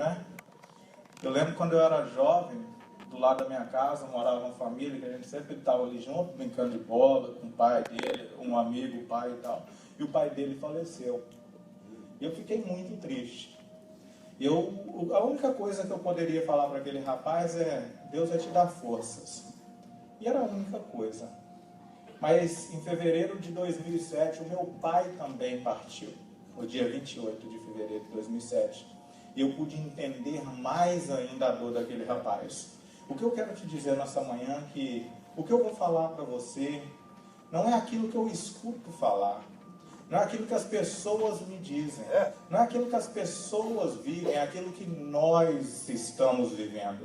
né? Eu lembro quando eu era jovem, do lado da minha casa, morava uma família que a gente sempre estava ali junto, brincando de bola, com o pai dele, um amigo, o pai e tal. E o pai dele faleceu. E eu fiquei muito triste. A única coisa que eu poderia falar para aquele rapaz é: Deus vai te dar forças. E era a única coisa. Mas em fevereiro de 2007, o meu pai também partiu, no dia 28 de fevereiro de 2007. E eu pude entender mais ainda a dor daquele rapaz. O que eu quero te dizer nessa manhã é que o que eu vou falar para você não é aquilo que eu escuto falar, não é aquilo que as pessoas me dizem, não é aquilo que as pessoas vivem, é aquilo que nós estamos vivendo.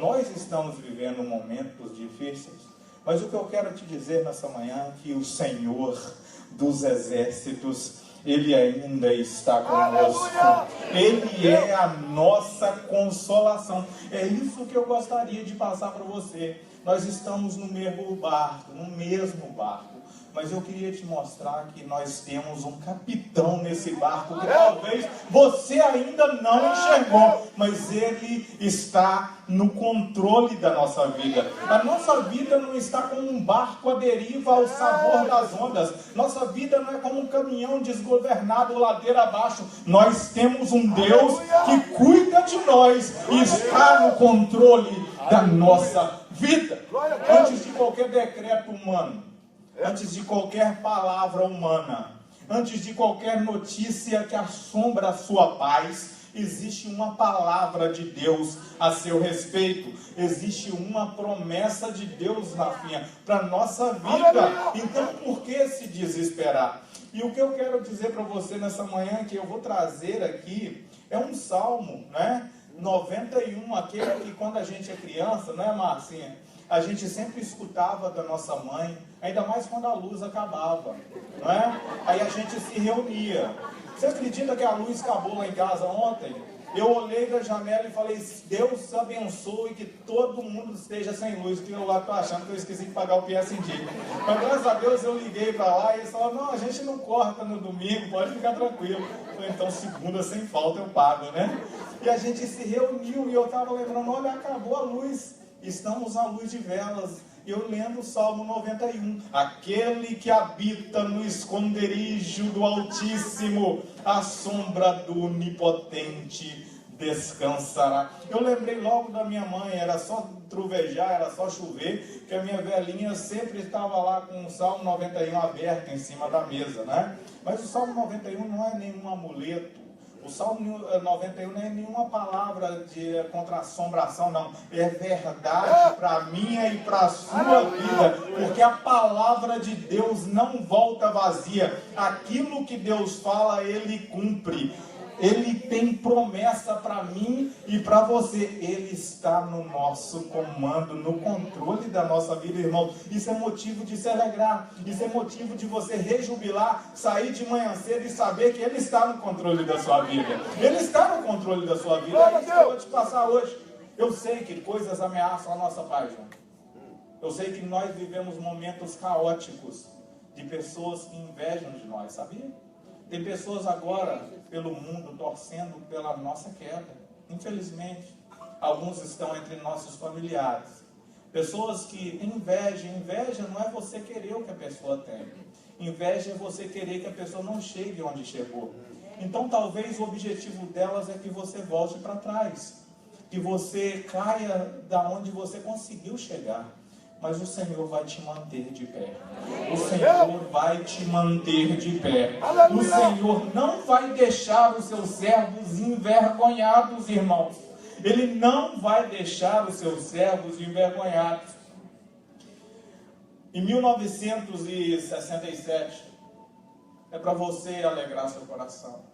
Nós estamos vivendo momentos difíceis, mas o que eu quero te dizer nessa manhã é que o Senhor dos Exércitos, Ele ainda está conosco. Ele é a nossa consolação. É isso que eu gostaria de passar para você. Nós estamos no mesmo barco, mas eu queria te mostrar que nós temos um capitão nesse barco que talvez você ainda não enxergou, mas ele está no controle da nossa vida. A nossa vida não está como um barco à deriva ao sabor das ondas. Nossa vida não é como um caminhão desgovernado ladeira abaixo. Nós temos um Deus que cuida de nós e está no controle da nossa vida. Antes de qualquer decreto humano, antes de qualquer palavra humana, antes de qualquer notícia que assombra a sua paz, existe uma palavra de Deus a seu respeito. Existe uma promessa de Deus, Rafinha, para a nossa vida. Então, por que se desesperar? E o que eu quero dizer para você nessa manhã, que eu vou trazer aqui, é um salmo, né? 91, aquele que quando a gente é criança, não é, Marcinha? A gente sempre escutava da nossa mãe, ainda mais quando a luz acabava, não é? Aí a gente se reunia. Você acredita que a luz acabou lá em casa ontem? Eu olhei da janela e falei: Deus abençoe que todo mundo esteja sem luz, porque eu lá estou achando que eu esqueci de pagar o PSD. Mas graças a Deus eu liguei para lá e eles falaram: não, a gente não corta no domingo, pode ficar tranquilo. Eu falei: então segunda sem falta eu pago, né? E a gente se reuniu e eu estava lembrando: olha, acabou a luz, estamos à luz de velas. E eu lendo o Salmo 91, aquele que habita no esconderijo do Altíssimo, à sombra do Onipotente descansará. Eu lembrei logo da minha mãe, era só trovejar, era só chover, que a minha velhinha sempre estava lá com o Salmo 91 aberto em cima da mesa, né? Mas o Salmo 91 não é nenhum amuleto. O Salmo 91 não é nenhuma palavra de contra-assombração, não. É verdade para a minha e para a sua vida. Porque a palavra de Deus não volta vazia. Aquilo que Deus fala, Ele cumpre. Ele tem promessa para mim e para você. Ele está no nosso comando, no controle da nossa vida, irmão. Isso é motivo de se alegrar. Isso é motivo de você rejubilar, sair de manhã cedo e saber que Ele está no controle da sua vida. Ele está no controle da sua vida. É isso que eu vou te passar hoje. Eu sei que coisas ameaçam a nossa paz, João. Eu sei que nós vivemos momentos caóticos de pessoas que invejam de nós, sabia? Tem pessoas agora pelo mundo torcendo pela nossa queda. Infelizmente, alguns estão entre nossos familiares. Pessoas que têm inveja. Inveja não é você querer o que a pessoa tem. Inveja é você querer que a pessoa não chegue onde chegou. Então talvez o objetivo delas é que você volte para trás. Que você caia da onde você conseguiu chegar. Mas o Senhor vai te manter de pé. O Senhor vai te manter de pé. O Senhor não vai deixar os seus servos envergonhados, irmãos. Ele não vai deixar os seus servos envergonhados. Em 1967, é para você alegrar seu coração.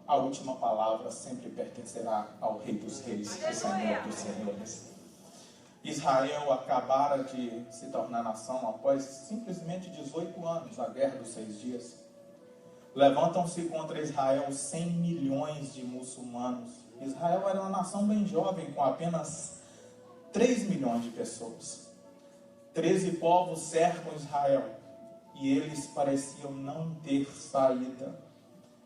A última palavra sempre pertencerá ao Rei dos Reis, ao Senhor dos Senhores. Israel acabara de se tornar nação após simplesmente 18 anos, a Guerra dos 6 Dias. Levantam-se contra Israel 100 milhões de muçulmanos. Israel era uma nação bem jovem, com apenas 3 milhões de pessoas. 13 povos cercam Israel e eles pareciam não ter saída.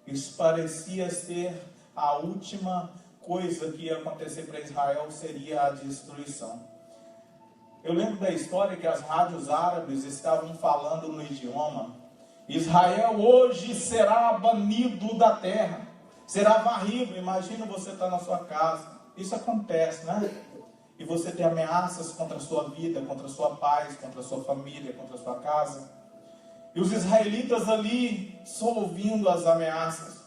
Isso parecia ser a última coisa que ia acontecer para Israel seria a destruição. Eu lembro da história que as rádios árabes estavam falando no idioma: Israel hoje será banido da terra, será varrido. Imagina você estar na sua casa, isso acontece, né? E você tem ameaças contra a sua vida, contra a sua paz, contra a sua família, contra a sua casa. E os israelitas ali só ouvindo as ameaças.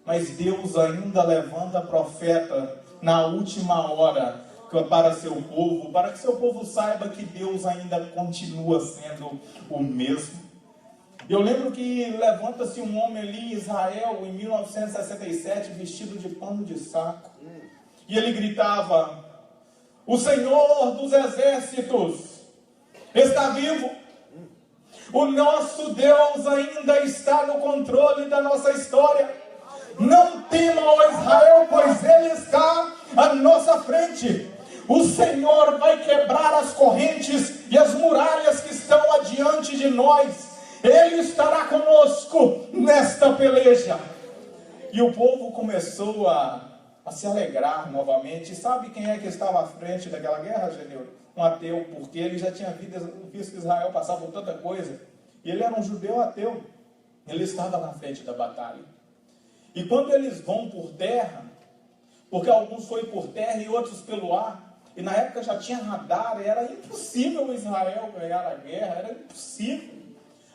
Mas Deus ainda levanta profeta na última hora para seu povo, para que seu povo saiba que Deus ainda continua sendo o mesmo. Eu lembro que levanta-se um homem ali em Israel, em 1967, vestido de pano de saco. E ele gritava: o Senhor dos exércitos está vivo. O nosso Deus ainda está no controle da nossa história. Não tema, ó Israel, pois Ele está à nossa frente. O Senhor vai quebrar as correntes e as muralhas que estão adiante de nós. Ele estará conosco nesta peleja. E o povo começou a se alegrar novamente. E sabe quem é que estava à frente daquela guerra, Genil? Um ateu, porque ele já tinha visto Israel passar por tanta coisa. E ele era um judeu ateu. Ele estava na frente da batalha. E quando eles vão por terra, porque alguns foi por terra e outros pelo ar, e na época já tinha radar, era impossível Israel ganhar a guerra, era impossível.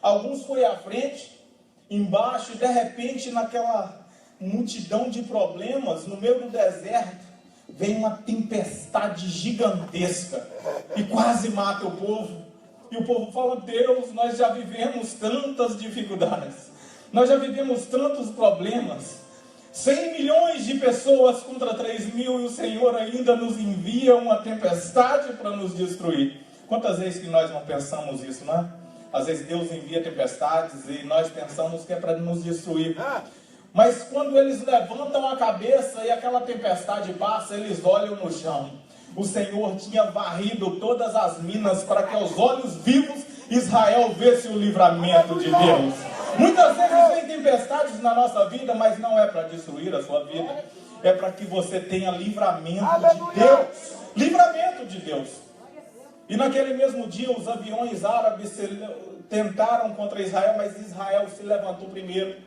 Alguns foi à frente, embaixo, e de repente naquela multidão de problemas, no meio do deserto, vem uma tempestade gigantesca e quase mata o povo. E o povo fala: Deus, nós já vivemos tantas dificuldades, nós já vivemos tantos problemas, 100 milhões de pessoas contra 3 mil, e o Senhor ainda nos envia uma tempestade para nos destruir. Quantas vezes que nós não pensamos isso, não é? Às vezes Deus envia tempestades e nós pensamos que é para nos destruir. Mas quando eles levantam a cabeça e aquela tempestade passa, eles olham no chão. O Senhor tinha varrido todas as minas para que aos olhos vivos Israel visse o livramento de Deus. Muitas vezes vem tempestades na nossa vida, mas não é para destruir a sua vida. É para que você tenha livramento de Deus. Livramento de Deus. E naquele mesmo dia os aviões árabes tentaram contra Israel, mas Israel se levantou primeiro.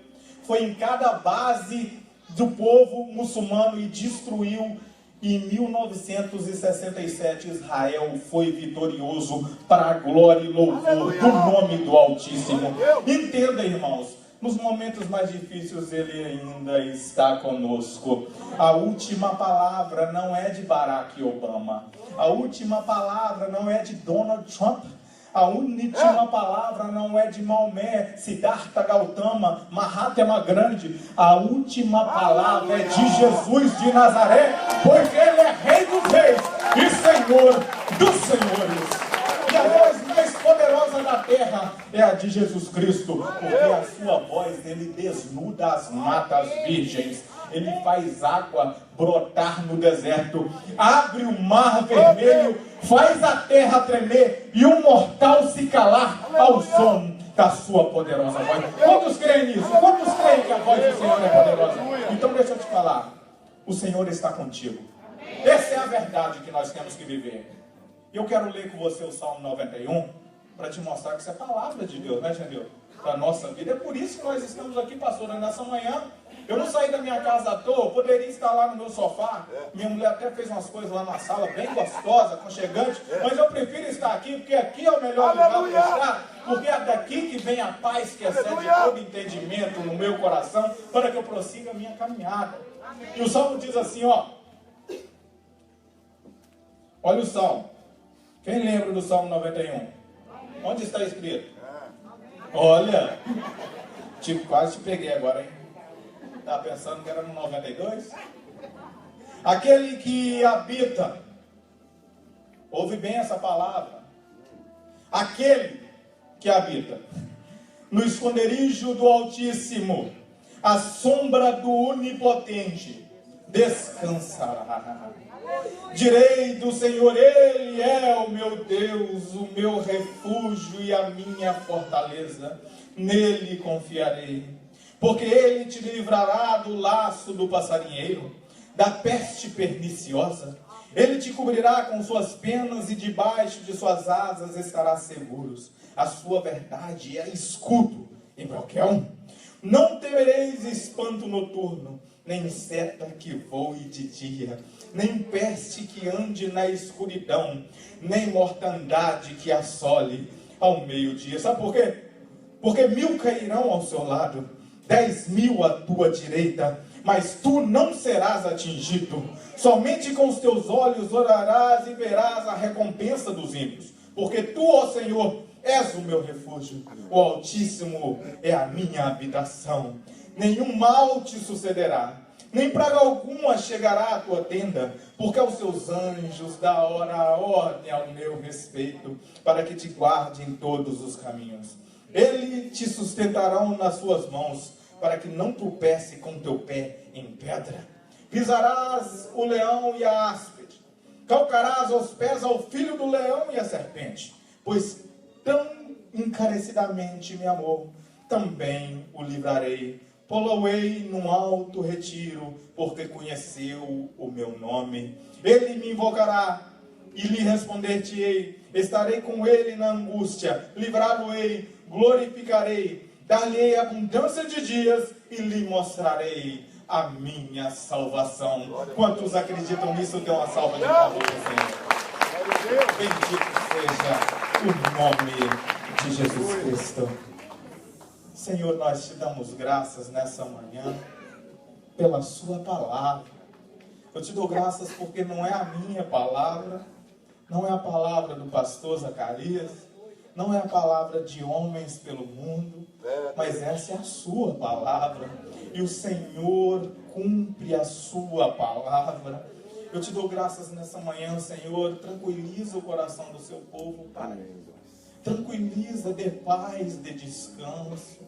Foi em cada base do povo muçulmano e destruiu. E em 1967 Israel foi vitorioso para a glória e louvor do nome do Altíssimo. Entenda, irmãos, nos momentos mais difíceis Ele ainda está conosco. A última palavra não é de Barack Obama. A última palavra não é de Donald Trump. A última palavra não é de Maomé, Siddhartha Gautama, Mahatma Gandhi. A última palavra é de Jesus de Nazaré, porque Ele é Rei dos Reis e Senhor dos Senhores. E a voz mais poderosa da terra é a de Jesus Cristo, porque a sua voz, Ele desnuda as matas virgens. Ele faz água brotar no deserto, abre o mar vermelho, faz a terra tremer e o mortal se calar ao som da sua poderosa voz. Quantos creem nisso? Quantos creem que a voz do Senhor é poderosa? Então deixa eu te falar, o Senhor está contigo. Essa é a verdade que nós temos que viver. Eu quero ler com você o Salmo 91 para te mostrar que isso é palavra de Deus, né, Genil? Para a nossa vida. É por isso que nós estamos aqui, pastor, nessa manhã. Eu não saí da minha casa à toa, eu poderia estar lá no meu sofá. Minha mulher até fez umas coisas lá na sala, bem gostosa, aconchegante. Mas eu prefiro estar aqui, porque aqui é o melhor lugar para estar. Porque é daqui que vem a paz que excede todo entendimento no meu coração, para que eu prossiga a minha caminhada. E o Salmo diz assim, ó. Olha o Salmo. Quem lembra do Salmo 91? Onde está escrito? Olha, quase te peguei agora, hein? Estava pensando que era no 92? Aquele que habita, ouve bem essa palavra, aquele que habita no esconderijo do Altíssimo, à sombra do Onipotente, descansará. Direi do Senhor, Ele é o meu Deus, o meu refúgio e a minha fortaleza, nele confiarei. Porque Ele te livrará do laço do passarinheiro, da peste perniciosa. Ele te cobrirá com suas penas e debaixo de suas asas estarás seguros. A sua verdade é escudo em qualquer um. Não temereis espanto noturno, nem seta que voe de dia, nem peste que ande na escuridão, nem mortandade que assole ao meio-dia. Sabe por quê? Porque 1000 cairão ao seu lado, 10.000 à tua direita, mas tu não serás atingido. Somente com os teus olhos orarás e verás a recompensa dos ímpios. Porque tu, ó Senhor, és o meu refúgio. O Altíssimo é a minha habitação. Nenhum mal te sucederá, nem praga alguma chegará à tua tenda, porque aos seus anjos dá a ordem ao meu respeito, para que te guarde em todos os caminhos. Ele te sustentarão nas suas mãos, para que não tropece com teu pé em pedra. Pisarás o leão e a áspide, calcarás aos pés ao filho do leão e a serpente, pois tão encarecidamente me amou, também o livrarei. Pô-lo-ei num alto retiro, porque conheceu o meu nome. Ele me invocará e lhe responder-te-ei. Estarei com ele na angústia, livrá-lo-ei, glorificarei, dar-lhe-ei abundância de dias e lhe mostrarei a minha salvação. Quantos acreditam nisso? Dê uma salva de palmas ao Senhor. Bendito seja o nome de Jesus Cristo. Senhor, nós te damos graças nessa manhã pela sua palavra. Eu te dou graças porque não é a minha palavra, não é a palavra do pastor Zacarias, não é a palavra de homens pelo mundo, mas essa é a sua palavra. E o Senhor cumpre a sua palavra. Eu te dou graças nessa manhã, Senhor. Tranquiliza o coração do seu povo, Pai. Tranquiliza, dê paz, dê descanso.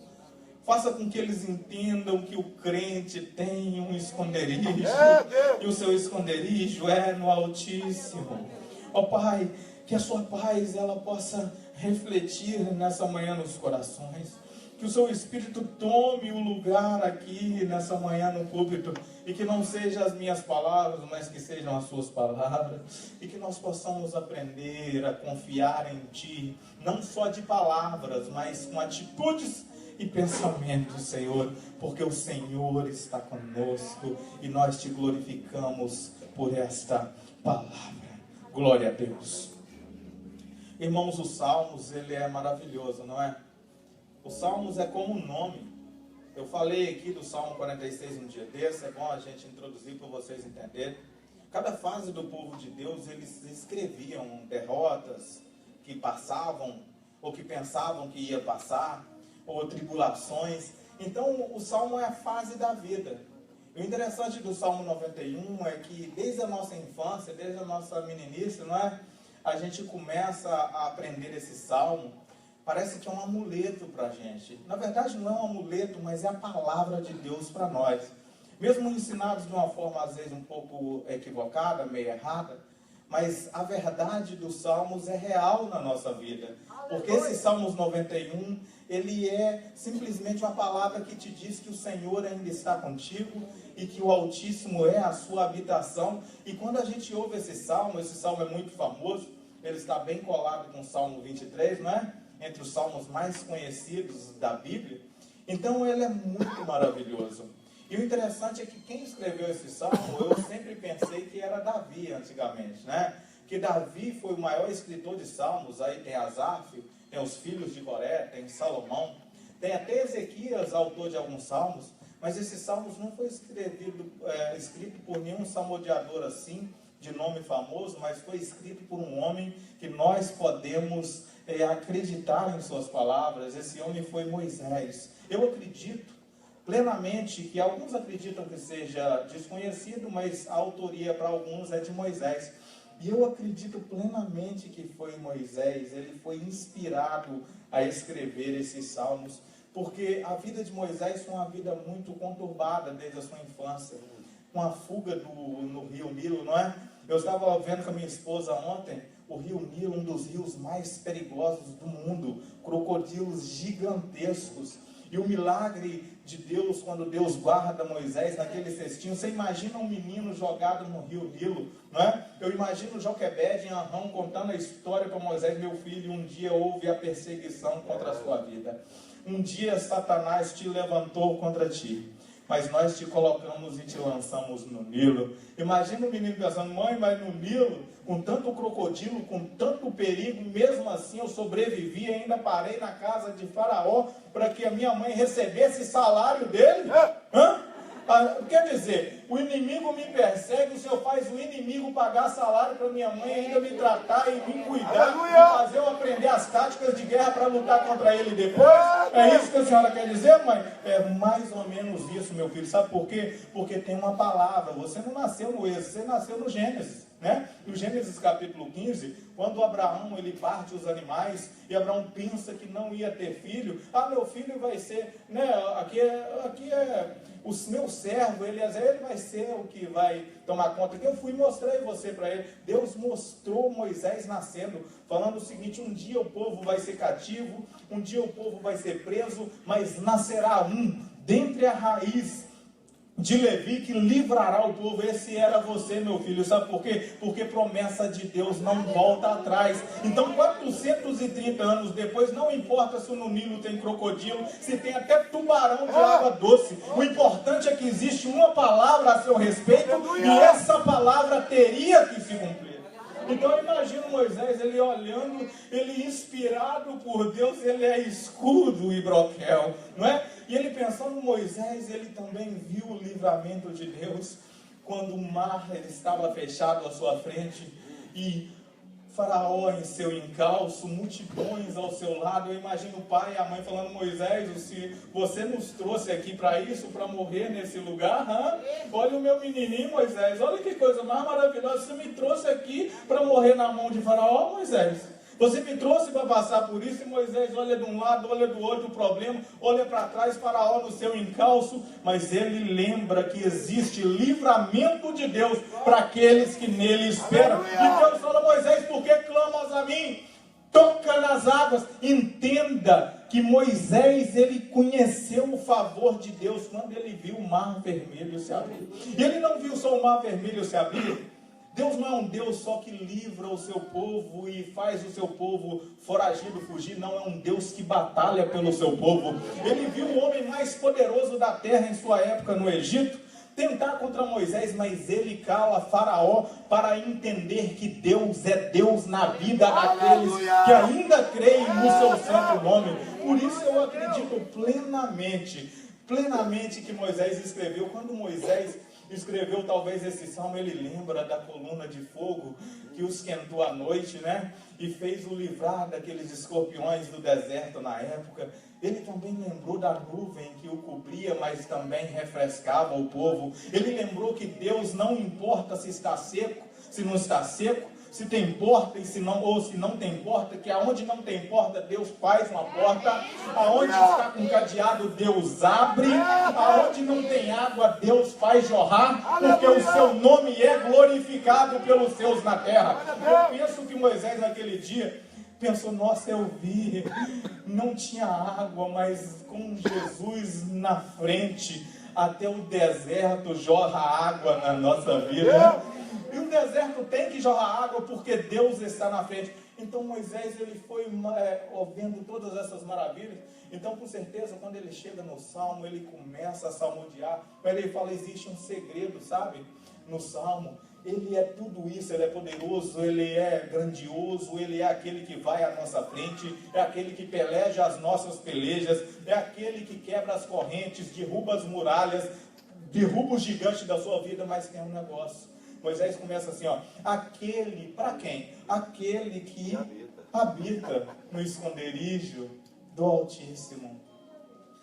Faça com que eles entendam que o crente tem um esconderijo. E o seu esconderijo é no Altíssimo. Ó Pai, que a sua paz ela possa refletir nessa manhã nos corações. Que o seu Espírito tome o lugar aqui nessa manhã no púlpito. E que não sejam as minhas palavras, mas que sejam as suas palavras. E que nós possamos aprender a confiar em Ti. Não só de palavras, mas com atitudes e pensamentos, Senhor. Porque o Senhor está conosco. E nós Te glorificamos por esta palavra. Glória a Deus. Irmãos, os Salmos, ele é maravilhoso, não é? Os Salmos é como um nome. Eu falei aqui do Salmo 46 um dia desse, é bom a gente introduzir para vocês entenderem. Cada fase do povo de Deus, eles escreviam derrotas que passavam, ou que pensavam que ia passar, ou tribulações. Então, o Salmo é a fase da vida. E o interessante do Salmo 91 é que desde a nossa infância, desde a nossa meninice, não é? A gente começa a aprender esse Salmo. Parece que é um amuleto para a gente. Na verdade não é um amuleto, mas é a palavra de Deus para nós. Mesmo ensinados de uma forma às vezes um pouco equivocada, meio errada, mas a verdade dos Salmos é real na nossa vida. Porque esse Salmos 91, ele é simplesmente uma palavra que te diz que o Senhor ainda está contigo e que o Altíssimo é a sua habitação. E quando a gente ouve esse Salmo é muito famoso, ele está bem colado com o Salmo 23, não é? Entre os salmos mais conhecidos da Bíblia. Então ele é muito maravilhoso. E o interessante é que quem escreveu esse salmo, eu sempre pensei que era Davi antigamente, né? Que Davi foi o maior escritor de salmos. Aí tem Asaf, tem os filhos de Coré, tem Salomão, tem até Ezequias, autor de alguns salmos. Mas esses salmos não foi escrito por nenhum salmodiador assim, de nome famoso, mas foi escrito por um homem que nós podemos acreditar em suas palavras. Esse homem foi Moisés. Eu acredito plenamente que alguns acreditam que seja desconhecido, mas a autoria para alguns é de Moisés. E eu acredito plenamente que foi Moisés. Ele foi inspirado a escrever esses salmos, porque a vida de Moisés foi uma vida muito conturbada desde a sua infância, com a fuga no rio Nilo, não é? Eu estava vendo com a minha esposa ontem o rio Nilo, um dos rios mais perigosos do mundo, crocodilos gigantescos. E o milagre de Deus, quando Deus guarda Moisés naquele cestinho, você imagina um menino jogado no rio Nilo, não é? Eu imagino Joquebede em Arrão contando a história para Moisés: meu filho, um dia houve a perseguição contra a sua vida. Um dia Satanás te levantou contra ti, mas nós te colocamos e te lançamos no Nilo. Imagina o menino pensando: mãe, mas no Nilo, com tanto crocodilo, com tanto perigo, mesmo assim eu sobrevivi e ainda parei na casa de Faraó para que a minha mãe recebesse salário dele? Quer dizer, o inimigo me persegue, o Senhor faz o inimigo pagar salário para minha mãe, ainda me tratar e me cuidar, e fazer eu aprender as táticas de guerra para lutar contra ele depois? É isso que a senhora quer dizer, mãe? É mais ou menos isso, meu filho. Sabe por quê? Porque tem uma palavra. Você não nasceu no Êxodo, você nasceu no Gênesis. Né? No Gênesis capítulo 15, quando Abraão ele parte os animais e Abraão pensa que não ia ter filho, meu filho vai ser, né? Aqui é o meu servo, Eliezer, ele vai ser o que vai tomar conta. Eu fui e mostrei você para ele. Deus mostrou Moisés nascendo, falando o seguinte: um dia o povo vai ser cativo, um dia o povo vai ser preso, mas nascerá um dentre a raiz de Levi que livrará o povo. Esse era você, meu filho. Sabe por quê? Porque promessa de Deus não volta atrás. Então 430 anos depois, não importa se no Nilo tem crocodilo, se tem até tubarão de água doce, o importante é que existe uma palavra a seu respeito, e essa palavra teria que se cumprir. Então eu imagino Moisés, ele olhando, ele inspirado por Deus, ele é escudo e broquel, não é? E ele pensando, Moisés, ele também viu o livramento de Deus, quando o mar ele estava fechado à sua frente, e Faraó em seu encalço, multidões ao seu lado. Eu imagino o pai e a mãe falando: Moisés, se você nos trouxe aqui para isso, para morrer nesse lugar, olha o meu menininho, Moisés, olha que coisa mais maravilhosa, você me trouxe aqui para morrer na mão de Faraó, Moisés. Você me trouxe para passar por isso. E Moisés olha de um lado, olha do outro o problema, olha para trás, Faraó no seu encalço, mas ele lembra que existe livramento de Deus para aqueles que nele esperam. E Deus fala: Moisés, por que clamas a mim? Toca nas águas. Entenda que Moisés, ele conheceu o favor de Deus quando ele viu o mar vermelho se abrir. E ele não viu só o mar vermelho se abrir. Deus não é um Deus só que livra o seu povo e faz o seu povo foragido fugir. Não, é um Deus que batalha pelo seu povo. Ele viu o homem mais poderoso da terra em sua época no Egito tentar contra Moisés, mas ele cala Faraó para entender que Deus é Deus na vida daqueles que ainda creem no seu santo nome. Por isso eu acredito plenamente que Moisés escreveu. Quando Moisés escreveu talvez esse salmo, ele lembra da coluna de fogo que o esquentou à noite, né? E fez o livrar daqueles escorpiões do deserto na época. Ele também lembrou da nuvem que o cobria, mas também refrescava o povo. Ele lembrou que Deus não importa se está seco, se não está seco, se tem porta e se não tem porta, que aonde não tem porta, Deus faz uma porta. Aonde está com cadeado, Deus abre. Aonde não tem água, Deus faz jorrar, porque o seu nome é glorificado pelos seus na terra. Eu penso que Moisés naquele dia pensou: nossa, eu vi, não tinha água, mas com Jesus na frente, até o deserto jorra água na nossa vida. E o deserto tem que jorrar água porque Deus está na frente. Então Moisés, ele foi vendo todas essas maravilhas. Então, com certeza, quando ele chega no Salmo, ele começa a salmodiar. Ele fala: existe um segredo, sabe? No Salmo, ele é tudo isso, ele é poderoso, ele é grandioso, ele é aquele que vai à nossa frente, é aquele que peleja as nossas pelejas, é aquele que quebra as correntes, derruba as muralhas, derruba o gigante da sua vida. Mas tem um negócio. Moisés começa assim, aquele, para quem? Aquele que habita no esconderijo do Altíssimo.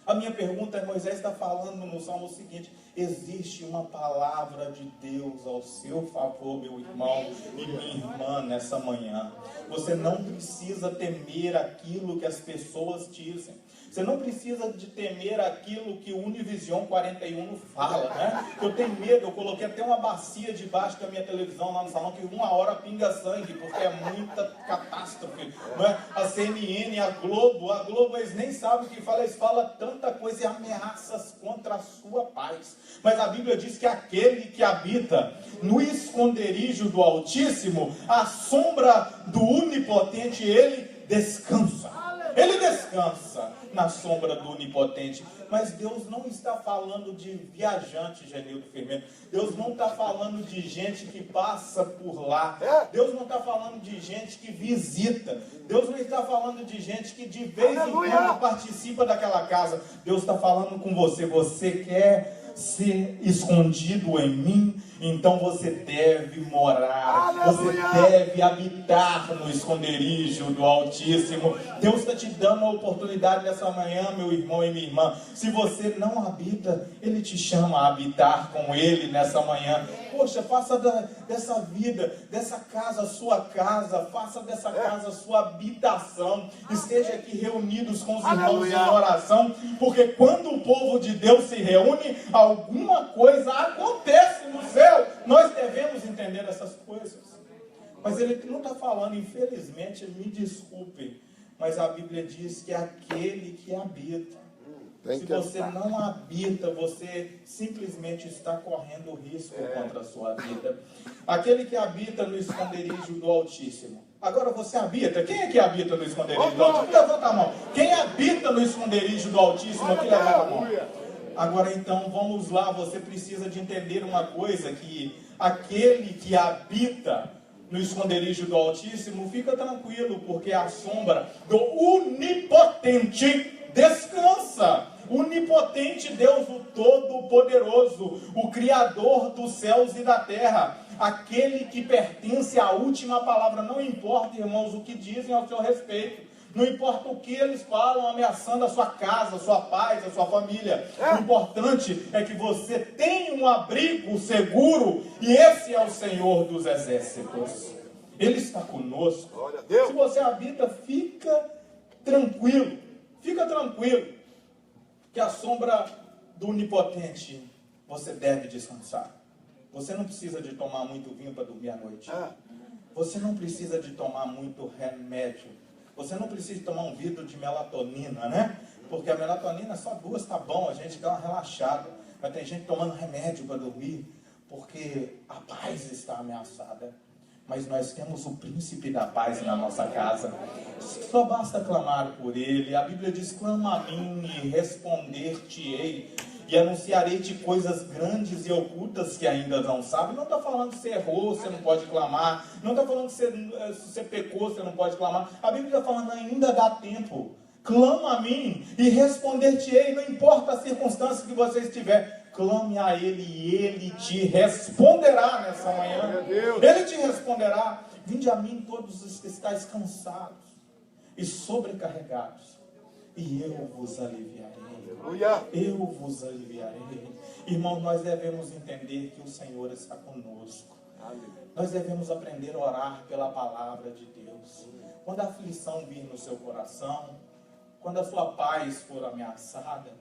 A minha pergunta é: Moisés está falando no Salmo seguinte, Existe uma palavra de Deus ao seu favor, meu irmão e minha irmã, nessa manhã. Você não precisa temer aquilo que as pessoas dizem. Você não precisa de temer aquilo que o Univision 41 fala, né? Eu tenho medo, eu coloquei até uma bacia debaixo da minha televisão lá no salão, que uma hora pinga sangue, porque é muita catástrofe, né? A CNN, a Globo, eles nem sabem o que fala, eles falam tanta coisa e ameaças contra a sua paz. Mas a Bíblia diz que aquele que habita no esconderijo do Altíssimo, à sombra do Onipotente, ele descansa. Ele descansa na sombra do Onipotente. Mas Deus não está falando de viajante, Genildo Firmino. Deus não está falando de gente que passa por lá. Deus não está falando de gente que visita. Deus não está falando de gente que de vez em quando participa daquela casa. Deus está falando com você. Você quer ser escondido em mim? Então você deve morar, você deve habitar no esconderijo do Altíssimo. Deus está te dando a oportunidade nessa manhã, meu irmão e minha irmã. Se você não habita, Ele te chama a habitar com Ele nessa manhã. Poxa, faça dessa vida, dessa casa sua casa, faça dessa casa sua habitação. Esteja aqui reunidos com os irmãos em oração, porque quando o povo de Deus se reúne, alguma coisa acontece no céu. Nós devemos entender essas coisas. Mas ele não está falando, infelizmente, me desculpe, mas a Bíblia diz que é aquele que habita. Se você não habita, você simplesmente está correndo risco contra a sua vida. Aquele que habita no esconderijo do Altíssimo. Agora você habita. Quem é que habita no esconderijo do Altíssimo? Levanta a mão. Quem habita no esconderijo do Altíssimo? Aqui levanta a mão. Agora então, vamos lá. Você precisa de entender uma coisa, que aquele que habita no esconderijo do Altíssimo, fica tranquilo, porque a sombra do Onipotente descansa. Onipotente Deus, o Todo-Poderoso, o Criador dos céus e da terra, aquele que pertence à última palavra. Não importa, irmãos, o que dizem ao seu respeito, não importa o que eles falam ameaçando a sua casa, a sua paz, a sua família. O importante é que você tenha um abrigo seguro, e esse é o Senhor dos Exércitos. Ele está conosco. Se você habita, fica tranquilo, que a sombra do Onipotente você deve descansar. Você não precisa de tomar muito vinho para dormir à noite. Você não precisa de tomar muito remédio. Você não precisa de tomar um vidro de melatonina, né? Porque a melatonina, só 2 tá bom, a gente dá uma relaxada. Mas tem gente tomando remédio para dormir, porque a paz está ameaçada. Mas nós temos o príncipe da paz na nossa casa. Só basta clamar por ele. A Bíblia diz: clama a mim e responder-te-ei, e anunciarei-te coisas grandes e ocultas que ainda não sabe. Não está falando que você errou, você não pode clamar. Não está falando que se você pecou, você não pode clamar. A Bíblia está falando: ainda dá tempo. Clama a mim e responder-te-ei. Não importa a circunstância que você estiver, clame a Ele e Ele te responderá nessa manhã. Ele te responderá: vinde a mim todos os que estáis cansados e sobrecarregados, e eu vos aliviarei. Eu vos aliviarei. Irmão, nós devemos entender que o Senhor está conosco. Nós devemos aprender a orar pela palavra de Deus. Quando a aflição vir no seu coração, quando a sua paz for ameaçada,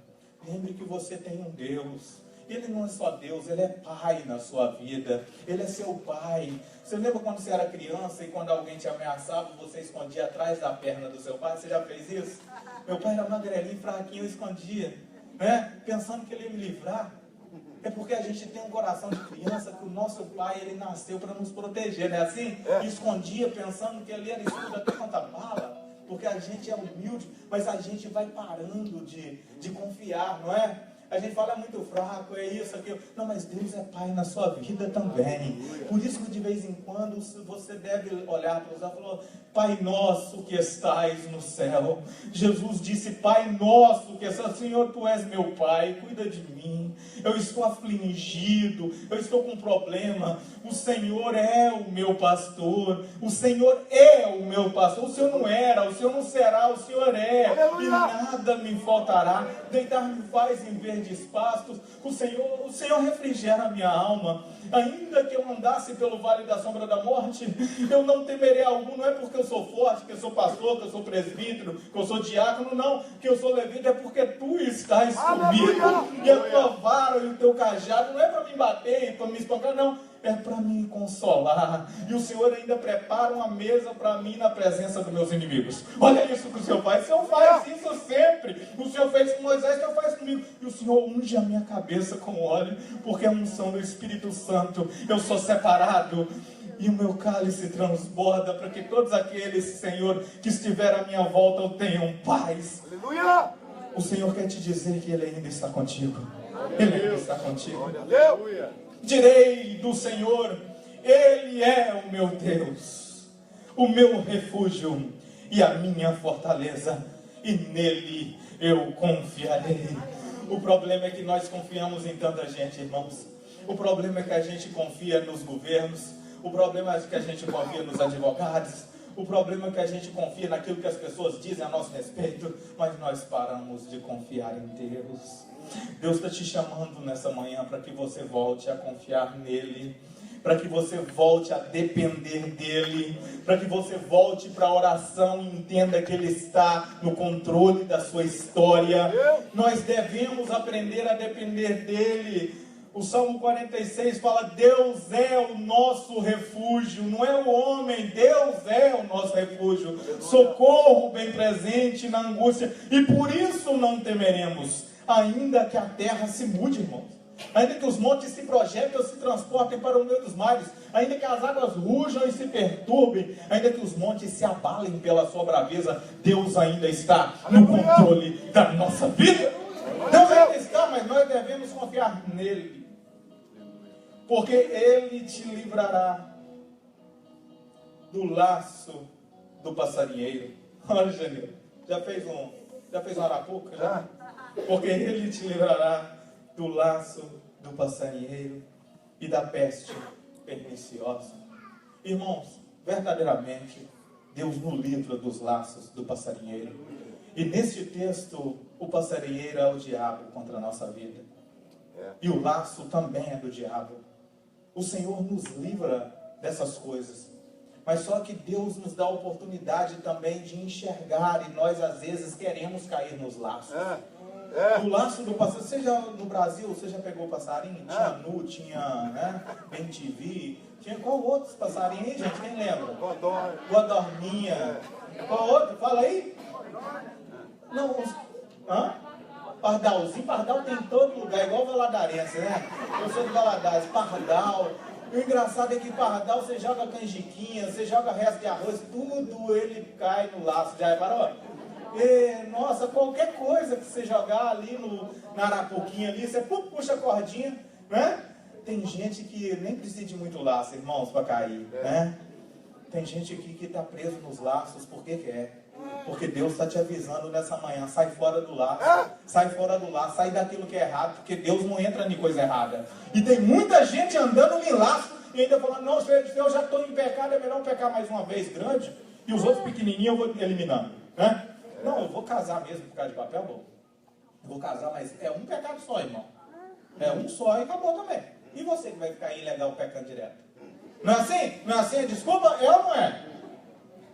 lembre que você tem um Deus. Ele não é só Deus, Ele é Pai na sua vida. Ele é seu Pai. Você lembra quando você era criança e quando alguém te ameaçava, você escondia atrás da perna do seu pai? Você já fez isso? Meu pai era magrelinho, fraquinho, eu escondia, né? Pensando que ele ia me livrar. É porque a gente tem um coração de criança, que o nosso pai, ele nasceu para nos proteger, não é assim? Escondia pensando que ele era escuro até quanta bala, porque a gente é humilde, mas a gente vai parando de confiar, não é? A gente fala: é muito fraco, é isso, aquilo. Não, mas Deus é Pai na sua vida também. Por isso que de vez em quando você deve olhar para os céus e falar: Pai nosso que estais no céu. Jesus disse: Pai nosso que estais. Senhor, Tu és meu Pai, cuida de mim. Eu estou afligido, eu estou com problema. O Senhor é o meu pastor. O Senhor é o meu pastor. O Senhor não era, o Senhor não será, o Senhor é. E nada me faltará. Deitar-me faz em verde verdes pastos. O Senhor refrigera a minha alma. Ainda que eu andasse pelo vale da sombra da morte, eu não temerei algum. Não é porque eu sou forte, que eu sou pastor, que eu sou presbítero, que eu sou diácono, não, que eu sou levita, é porque tu estás comigo. E a tua vara e o teu cajado não é para me bater e para me espancar, não. É para me consolar. E o Senhor ainda prepara uma mesa para mim na presença dos meus inimigos. Olha isso que o Senhor faz. O Senhor faz isso sempre. O Senhor fez com Moisés, o Senhor faz comigo. E o Senhor unge a minha cabeça com óleo, porque é a unção do Espírito Santo. Eu sou separado. E o meu cálice transborda para que todos aqueles, Senhor, que estiver à minha volta, tenham paz. Aleluia! O Senhor quer te dizer que Ele ainda está contigo. Ele ainda está contigo. Aleluia! Direi do Senhor, Ele é o meu Deus, o meu refúgio e a minha fortaleza, e nele eu confiarei. O problema é que nós confiamos em tanta gente, irmãos. O problema é que a gente confia nos governos. O problema é que a gente confia nos advogados. O problema é que a gente confia naquilo que as pessoas dizem a nosso respeito, mas nós paramos de confiar em Deus. Deus está te chamando nessa manhã para que você volte a confiar nele, para que você volte a depender dele, para que você volte para a oração e entenda que ele está no controle da sua história. Nós devemos aprender a depender dele. O Salmo 46 fala: Deus é o nosso refúgio, não é o homem, Deus é o nosso refúgio, socorro bem presente na angústia, e por isso não temeremos, ainda que a terra se mude, irmãos, ainda que os montes se projetem ou se transportem para o meio dos mares, ainda que as águas rujam e se perturbem, ainda que os montes se abalem pela sua braveza, Deus ainda está no controle da nossa vida. Deus ainda está, mas nós devemos confiar nele, porque ele te livrará do laço do passarinheiro. Olha, Janeiro, já fez um arapuca? Já? Porque ele te livrará do laço do passarinheiro e da peste perniciosa. Irmãos, verdadeiramente, Deus nos livra dos laços do passarinheiro. E neste texto, o passarinheiro é o diabo contra a nossa vida. E o laço também é do diabo. O Senhor nos livra dessas coisas. Mas só que Deus nos dá a oportunidade também de enxergar, e nós às vezes queremos cair nos laços. O laço do passarinho, seja no Brasil, você já pegou passarinho? Tinha Nu, tinha BenTV, tinha qual outros passarinhos aí, gente? Quem lembra? Godorninha. Qual outro? Fala aí. Não, Pardalzinho, pardal tem em todo lugar, igual Valadarense, né? Eu sou de Valadares, pardal. O engraçado é que pardal, você joga canjiquinha, você joga resto de arroz, tudo ele cai no laço. Já reparou? Nossa, qualquer coisa que você jogar ali na arapuquinha ali, você puxa a cordinha, né? Tem gente que nem precisa de muito laço, irmãos, para cair, né? Tem gente aqui que está preso nos laços porque quer. Porque Deus está te avisando nessa manhã: sai fora do laço, sai fora do laço, sai daquilo que é errado, porque Deus não entra em coisa errada. E tem muita gente andando em laço e ainda falando: não, eu já estou em pecado, é melhor pecar mais uma vez grande, e os outros pequenininhos eu vou eliminando, né? Não, eu vou casar mesmo por causa de papel, bom. Eu vou casar, mas é um pecado só, irmão. É um só e acabou também. E você que vai ficar ilegal pecando direto? Não é assim? Não é assim? Desculpa, é ou não é?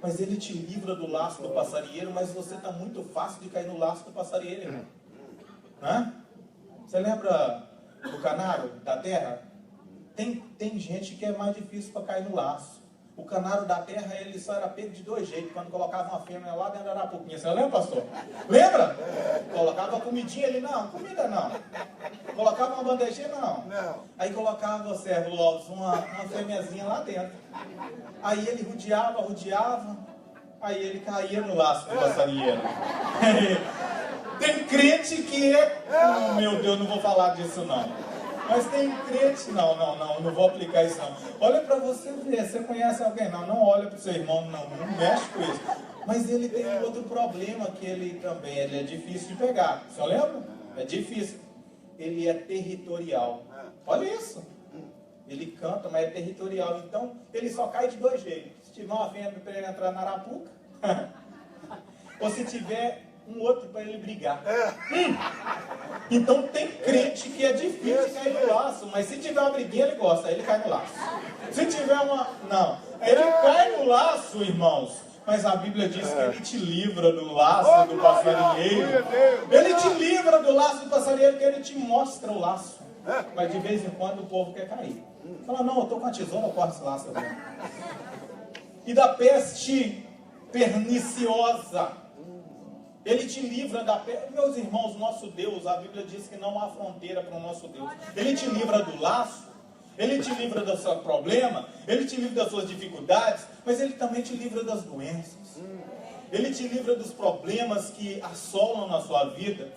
Mas ele te livra do laço do passarinheiro, mas você está muito fácil de cair no laço do passarinheiro, irmão. Né? Você lembra do canário da terra? Tem gente que é mais difícil para cair no laço. O canário da terra, ele só era pego de dois jeitos. Quando colocava uma fêmea lá dentro da arapuquinha. Você lembra, pastor? Lembra? Colocava comidinha ali, não. Comida não. Colocava uma bandejinha, não. Aí colocava, servo, uma fêmeazinha lá dentro. Aí ele rodeava. Aí ele caía no laço do passarinheiro. Tem crente que é... meu Deus, não vou falar disso não. Mas tem crente, não vou aplicar isso não. Olha para você ver, você conhece alguém? Não olha para o seu irmão, não mexe com isso. Mas ele tem um outro problema que ele é difícil de pegar. Você lembra? É difícil. Ele é territorial. Olha isso. Ele canta, mas é territorial. Então, ele só cai de dois jeitos. Se tiver uma fêmea para ele entrar na arapuca, ou se tiver um outro para ele brigar. Então tem crente que é difícil cair no laço, mas se tiver uma briguinha ele gosta, aí ele cai no laço. Se tiver uma... Não, ele cai no laço, irmãos, mas a Bíblia diz que ele te livra do laço do passarinheiro. Ele te livra do laço do passarinheiro, que ele te mostra o laço. Mas de vez em quando o povo quer cair. Fala, não, eu estou com a tesoura, eu corto esse laço aqui. E da peste perniciosa. Ele te livra da peste. Meus irmãos, nosso Deus, a Bíblia diz que não há fronteira para o nosso Deus. Ele te livra do laço, ele te livra do seu problema, ele te livra das suas dificuldades, mas ele também te livra das doenças. Ele te livra dos problemas que assolam na sua vida.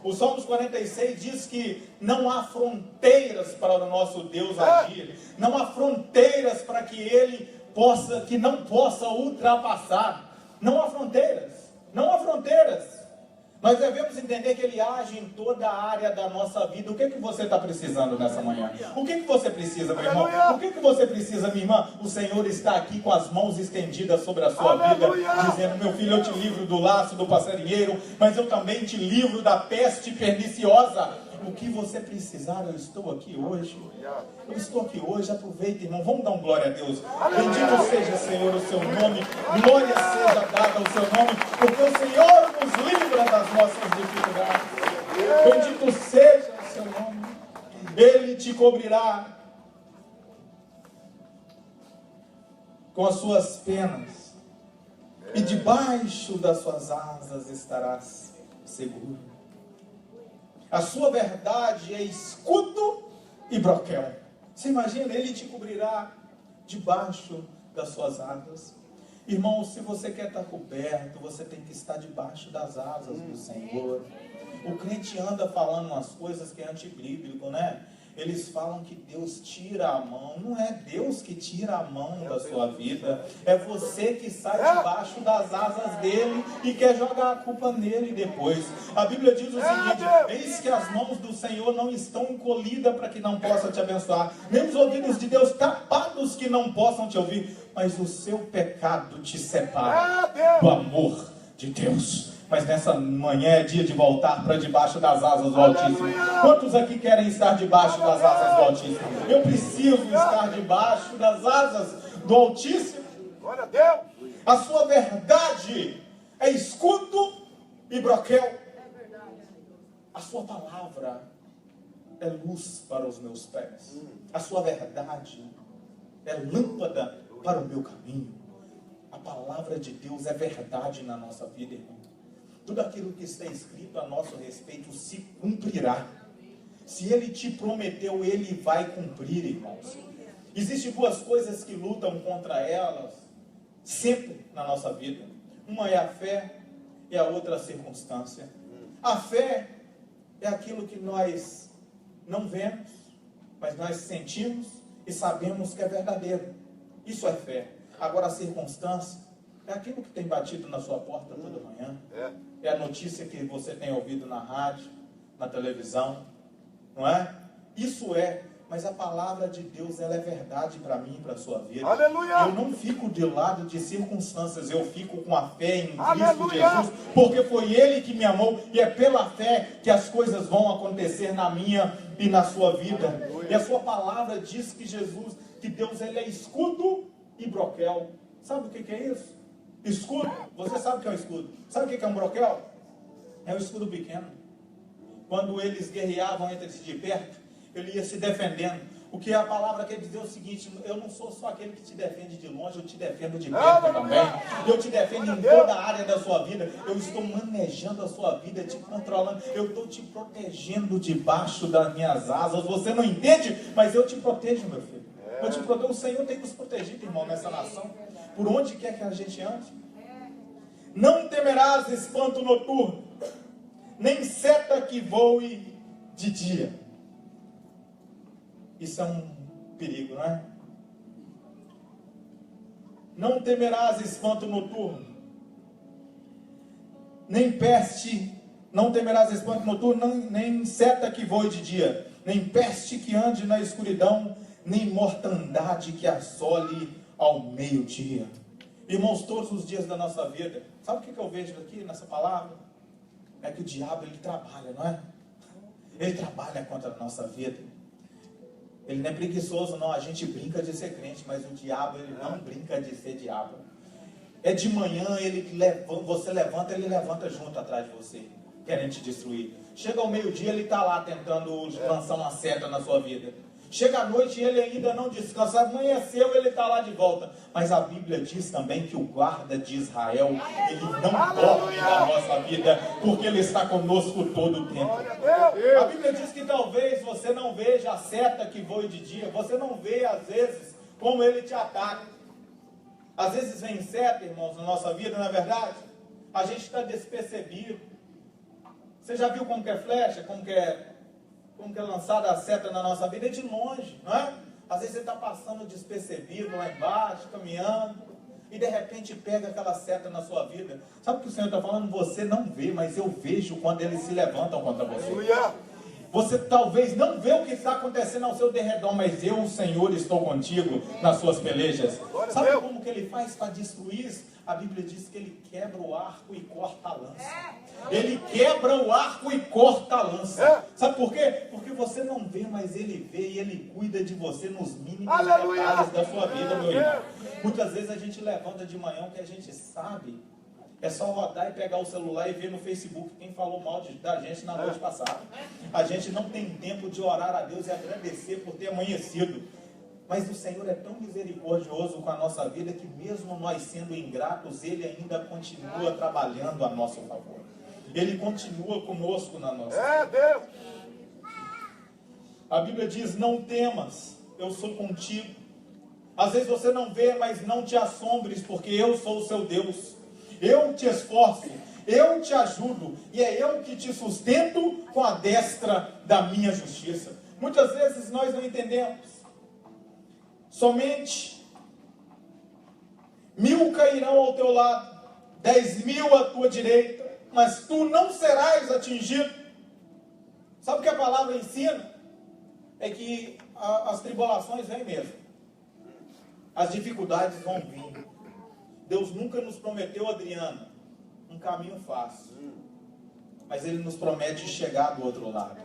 O Salmos 46 diz que não há fronteiras para o nosso Deus agir. Não há fronteiras para que ele possa, que não possa ultrapassar. Não há fronteiras. Não há fronteiras. Nós devemos entender que ele age em toda a área da nossa vida. O que você está precisando nessa manhã? O que você precisa, meu irmão? O que você precisa, minha irmã? O Senhor está aqui com as mãos estendidas sobre a sua vida, dizendo, meu filho, eu te livro do laço do passarinheiro, mas eu também te livro da peste perniciosa. O que você precisar, eu estou aqui hoje. Eu estou aqui hoje, aproveita, irmão. Vamos dar um glória a Deus. Bendito seja, Senhor, o seu nome. Glória seja dada ao seu nome, porque o Senhor nos livra das nossas dificuldades. Bendito seja o seu nome. Ele te cobrirá com as suas penas, e debaixo das suas asas estarás seguro. A sua verdade é escudo e broquel. Você imagina, ele te cobrirá debaixo das suas asas. Irmão, se você quer estar coberto, você tem que estar debaixo das asas do Senhor. O crente anda falando umas coisas que é antibíblico, né? Eles falam que Deus tira a mão. Não é Deus que tira a mão da sua vida. É você que sai debaixo das asas dele e quer jogar a culpa nele depois. A Bíblia diz o seguinte: eis que as mãos do Senhor não estão encolhidas para que não possa te abençoar, nem os ouvidos de Deus tapados que não possam te ouvir, mas o seu pecado te separa do amor de Deus. Mas nessa manhã é dia de voltar para debaixo das asas do Altíssimo. Quantos aqui querem estar debaixo das asas do Altíssimo? Eu preciso estar debaixo das asas do Altíssimo. Glória a Deus. A sua verdade é escudo e broquel. A sua palavra é luz para os meus pés. A sua verdade é lâmpada para o meu caminho. A palavra de Deus é verdade na nossa vida, irmão. Tudo aquilo que está escrito a nosso respeito se cumprirá. Se ele te prometeu, ele vai cumprir, irmãos. Existem duas coisas que lutam contra elas sempre na nossa vida. Uma é a fé e a outra a circunstância. A fé é aquilo que nós não vemos, mas nós sentimos e sabemos que é verdadeiro. Isso é fé. Agora a circunstância é aquilo que tem batido na sua porta toda manhã. É a notícia que você tem ouvido na rádio, na televisão, não é? Isso é, mas a palavra de Deus, ela é verdade para mim e para a sua vida. Aleluia! Eu não fico de lado de circunstâncias, eu fico com a fé em Cristo Jesus, porque foi Ele que me amou, e é pela fé que as coisas vão acontecer na minha e na sua vida. Aleluia. E a sua palavra diz que Jesus, que Deus, ele é escudo e broquel. Sabe o que é isso? Escudo, você sabe o que é um escudo? Sabe o que é um broquel? É um escudo pequeno. Quando eles guerreavam entre si de perto, ele ia se defendendo. O que a palavra quer dizer é o seguinte: eu não sou só aquele que te defende de longe, eu te defendo de perto também. Eu te defendo em toda a área da sua vida. Eu estou manejando a sua vida, te controlando. Eu estou te protegendo debaixo das minhas asas. Você não entende, mas eu te protejo, meu filho. Eu te protejo. O Senhor tem nos protegido, irmão, nessa nação. Por onde quer que a gente ande. Não temerás espanto noturno, nem seta que voe de dia. Isso é um perigo, não é? Não temerás espanto noturno, nem peste, não temerás espanto noturno, nem seta que voe de dia, nem peste que ande na escuridão, nem mortandade que assole ao meio-dia. Irmãos, todos os dias da nossa vida, sabe o que eu vejo aqui nessa palavra? É que o diabo, ele trabalha, não é? Ele trabalha contra a nossa vida. Ele não é preguiçoso, não. A gente brinca de ser crente, mas o diabo, ele não brinca de ser diabo. É de manhã, você levanta, ele levanta junto atrás de você, querendo te destruir. Chega ao meio-dia, ele está lá tentando lançar uma seta na sua vida. Chega à noite e ele ainda não descansa. Amanheceu, ele está lá de volta. Mas a Bíblia diz também que o guarda de Israel, ele não dorme na nossa vida, porque ele está conosco todo o tempo. A Bíblia diz que talvez você não veja a seta que voe de dia. Você não vê, às vezes, como ele te ataca. Às vezes vem seta, irmãos, na nossa vida, não é verdade? A gente está despercebido. Você já viu como que é flecha? Como que é lançada a seta na nossa vida? É de longe, não é? Às vezes você está passando despercebido lá embaixo, caminhando, e de repente pega aquela seta na sua vida. Sabe o que o Senhor está falando? Você não vê, mas eu vejo quando eles se levantam contra você. Você talvez não vê o que está acontecendo ao seu derredor, mas eu, o Senhor, estou contigo nas suas pelejas. Sabe como que ele faz para destruir isso? A Bíblia diz que ele quebra o arco e corta a lança. Ele quebra o arco e corta a lança. Sabe por quê? Porque você não vê, mas ele vê e ele cuida de você nos mínimos detalhes da sua vida, meu irmão. Muitas vezes a gente levanta de manhã o que a gente sabe. É só rodar e pegar o celular e ver no Facebook quem falou mal da gente na noite passada. A gente não tem tempo de orar a Deus e agradecer por ter amanhecido. Mas o Senhor é tão misericordioso com a nossa vida que mesmo nós sendo ingratos, Ele ainda continua trabalhando a nosso favor. Ele continua conosco na nossa vida. A Bíblia diz, não temas, eu sou contigo. Às vezes você não vê, mas não te assombres, porque eu sou o seu Deus. Eu te esforço, eu te ajudo, e é eu que te sustento com a destra da minha justiça. Muitas vezes nós não entendemos. Somente 1000 cairão ao teu lado, 10.000 à tua direita, mas tu não serás atingido. Sabe o que a palavra ensina? É que as tribulações vêm mesmo. As dificuldades vão vir. Deus nunca nos prometeu, Adriana, um caminho fácil. Mas Ele nos promete chegar do outro lado.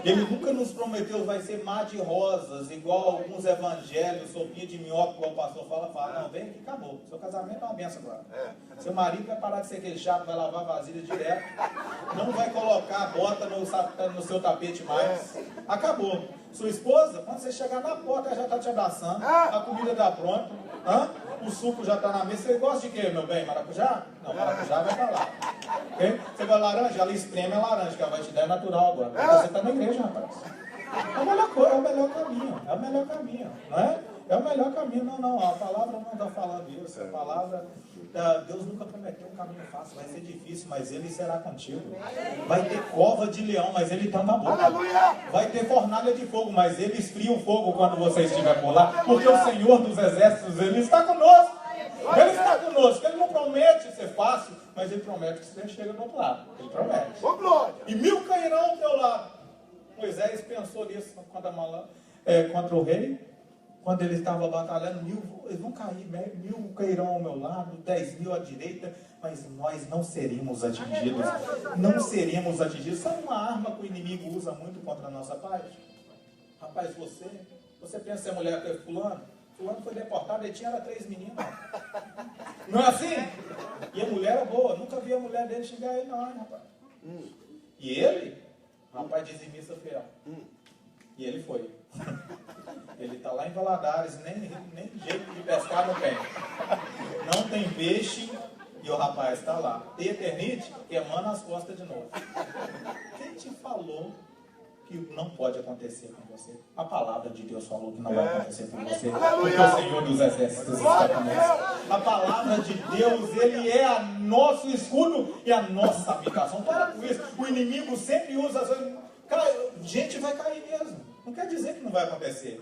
Ele nunca nos prometeu vai ser mar de rosas, igual alguns evangelhos, sopinha de minhoca, igual o pastor fala, não, vem aqui, acabou. Seu casamento é uma benção agora. Seu marido vai parar de ser aquele chato, vai lavar vasilha direto, não vai colocar a bota no seu tapete mais. Acabou. Sua esposa, quando você chegar na porta, ela já está te abraçando, a comida está pronta, o suco já está na mesa. Você gosta de quê, meu bem? Maracujá? Não, maracujá vai para lá. Okay? Você vai laranja? Ela espreme a laranja, que ela vai te dar natural agora. Você está na igreja, rapaz. É a melhor coisa, é o melhor caminho. É o melhor caminho, não é? É o melhor caminho. Não, a palavra não está falando isso. A palavra, Deus nunca prometeu um caminho fácil. Vai ser difícil, mas Ele será contigo. Vai ter cova de leão, mas Ele está na boca. Vai ter fornalha de fogo, mas Ele esfria o fogo quando você estiver por lá. Porque o Senhor dos Exércitos, Ele está conosco. Ele está conosco. Ele não promete ser fácil, mas Ele promete que você chega do outro lado. Ele promete. E 1000 cairão ao teu lado. Moisés pensou nisso contra o rei. Quando ele estava batalhando, 1000, eles vão cair, 1000 cairão ao meu lado, 10.000 à direita, mas nós não seremos atingidos. Não seremos atingidos. Sabe uma arma que o inimigo usa muito contra a nossa paz? Rapaz, você pensa que a mulher que é fulano foi deportado, ele tinha 3 meninas. Não é assim? E a mulher era boa, nunca vi a mulher dele xingar ele não, rapaz. E ele, rapaz dizimista fiel. E ele foi. Ele está lá em Valadares, nem jeito de pescar não tem. Não tem peixe e o rapaz está lá. Tem eternite, queimando as costas de novo. Quem te falou que não pode acontecer com você? A palavra de Deus falou que não vai acontecer com você. Porque o Senhor dos Exércitos está conosco. A palavra de Deus, Ele é nosso escudo e a nossa habitação. Para com isso. O inimigo sempre usa as coisas. Cara, gente vai cair mesmo. Não quer dizer que não vai acontecer.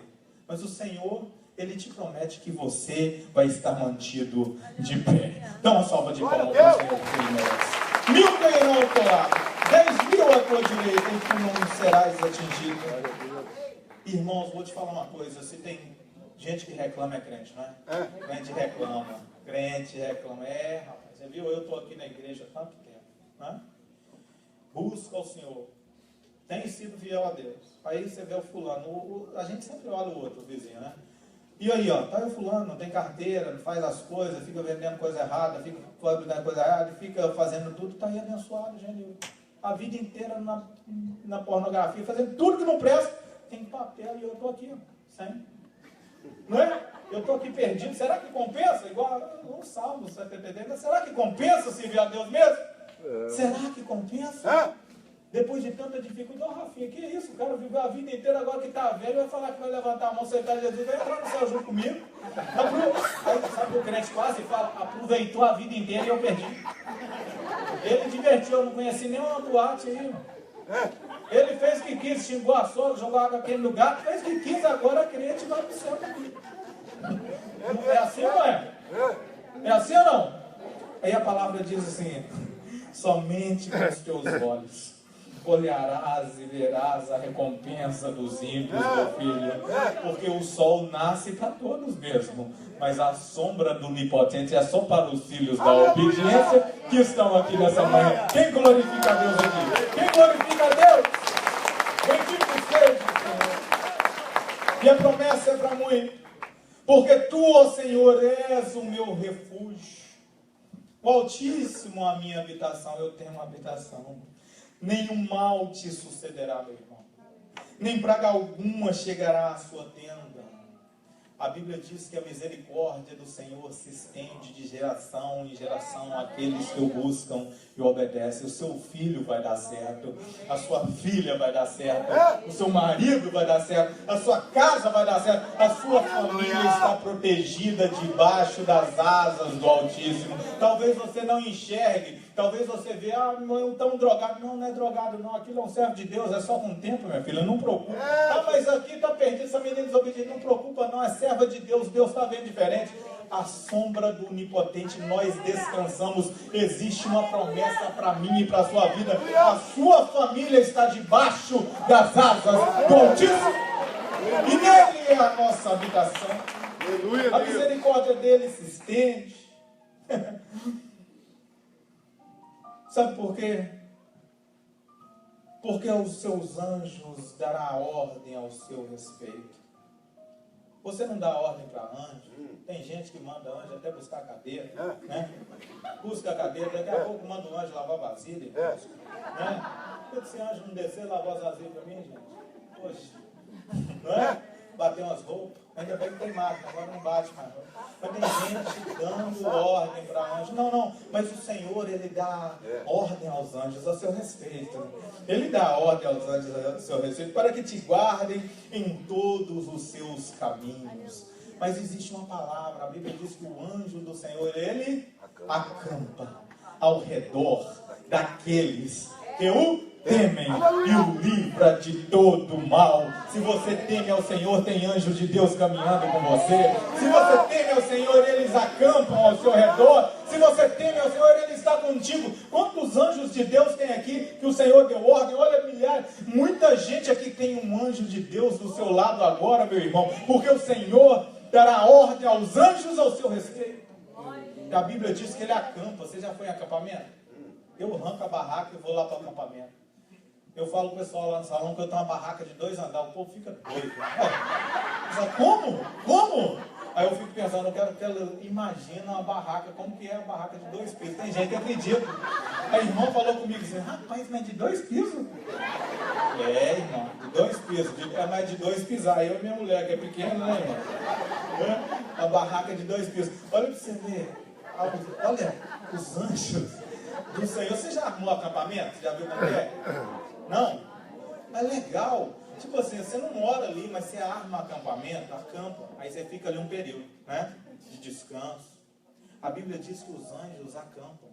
Mas o Senhor, Ele te promete que você vai estar mantido de pé. Dá uma salva de palmas para o Senhor que Ele merece. 1000 cairão ao teu lado, 10.000 à tua direita, e tu não serás atingido. Irmãos, vou te falar uma coisa. Se tem gente que reclama, é crente, não é? Crente reclama. Rapaz, você viu? Eu estou aqui na igreja há tanto tempo, não é? busca o Senhor, tem sido fiel a Deus. Aí você vê o fulano, a gente sempre olha o outro, o vizinho, né? E aí, ó, tá aí o fulano, não tem carteira, não faz as coisas, fica vendendo coisa errada, fica vendendo coisa errada, fica fazendo tudo, tá aí abençoado, gente. A vida inteira na pornografia, fazendo tudo que não presta, tem papel e eu tô aqui, ó, sem. Não é? Eu tô aqui perdido, será que compensa? Igual um Salmo 73, será que compensa servir a Deus mesmo? Será que compensa? Depois de tanta dificuldade, Rafinha, que isso? O cara viveu a vida inteira, agora que está velho, vai falar que vai levantar a mão, aceitar Jesus, vai entrar no céu junto comigo. Aí, sabe que o crente quase fala, aproveitou a vida inteira e eu perdi. Ele divertiu, eu não conheci nenhuma boate aí. Ele fez o que quis, xingou a sogra, jogou água quente no gato, fez o que quis, agora é crente e vai para o céu comigo. É assim ou não é? É assim ou não? Aí a palavra diz assim, somente com os teus olhos olharás e verás a recompensa dos ímpios, meu filho, porque o sol nasce para todos mesmo, mas a sombra do onipotente é só para os filhos da obediência que estão aqui nessa manhã. Quem glorifica a Deus aqui? Quem glorifica a Deus? Bendito seja o Senhor. E a promessa é para muito, porque tu, ó Senhor, és o meu refúgio, o Altíssimo a minha habitação. Eu tenho uma habitação. Nenhum mal te sucederá, meu irmão. Nem praga alguma chegará à sua tenda. A Bíblia diz que a misericórdia do Senhor se estende de geração em geração àqueles que o buscam e o obedecem. O seu filho vai dar certo, a sua filha vai dar certo, o seu marido vai dar certo, a sua casa vai dar certo, a sua família está protegida debaixo das asas do Altíssimo. Talvez você não enxergue, talvez você vê, não estão drogado. Não, não é drogado não, aquilo é um servo de Deus, é só com o tempo, minha filha, não preocupa. Mas aqui está perdido, essa menina desobediente, não preocupa não, é serva de Deus, Deus está vendo diferente. A sombra do onipotente nós descansamos. Existe uma promessa para mim e para a sua vida. A sua família está debaixo das asas do Altíssimo, e nele é a nossa habitação. A misericórdia dele se estende. Sabe por quê? Porque os seus anjos dará ordem ao seu respeito. Você não dá ordem para anjo. Tem gente que manda anjo até buscar cadeira, né? Busca a cadeira, daqui a pouco manda um anjo lavar vasilha, né? Por que esse anjo não descer e lavar as vasilhas para mim, gente? Poxa, não é? Bater umas roupas, ainda bem que tem máquina, agora não bate mais. Mas tem gente dando ordem para anjos. Não, mas o Senhor, Ele dá ordem aos anjos a seu respeito. Ele dá ordem aos anjos a seu respeito para que te guardem em todos os seus caminhos. Mas existe uma palavra, a Bíblia diz que o anjo do Senhor, ele acampa ao redor daqueles que o temem e o livra de todo mal. Se você teme ao Senhor, tem anjos de Deus caminhando com você. Se você teme ao Senhor, eles acampam ao seu redor. Se você teme ao Senhor, Ele está contigo. Quantos anjos de Deus tem aqui que o Senhor deu ordem? Olha, milhares. Muita gente aqui tem um anjo de Deus do seu lado agora, meu irmão, porque o Senhor dará ordem aos anjos ao seu respeito. A Bíblia diz que Ele acampa. Você já foi em acampamento? Eu arranco a barraca e vou lá para o acampamento. Eu falo pro pessoal lá no salão que eu tenho uma barraca de 2 andares. O povo fica doido. Como? Como? Aí eu fico pensando, eu quero que ela imagine uma barraca, como que é a barraca de 2 pisos. Tem gente que acredita. A irmã falou comigo assim, rapaz, mas de 2 pisos? É, irmão, de 2 pisos. É mais de 2 pisar. Eu e minha mulher, que é pequena, né, irmão? A barraca de 2 pisos. Olha pra você ver. Olha, os anjos do Senhor. Você já armou acampamento? Já viu como é? Não? É legal. Tipo assim, você não mora ali, mas você arma acampamento, acampa, aí você fica ali um período, né? De descanso. A Bíblia diz que os anjos acampam.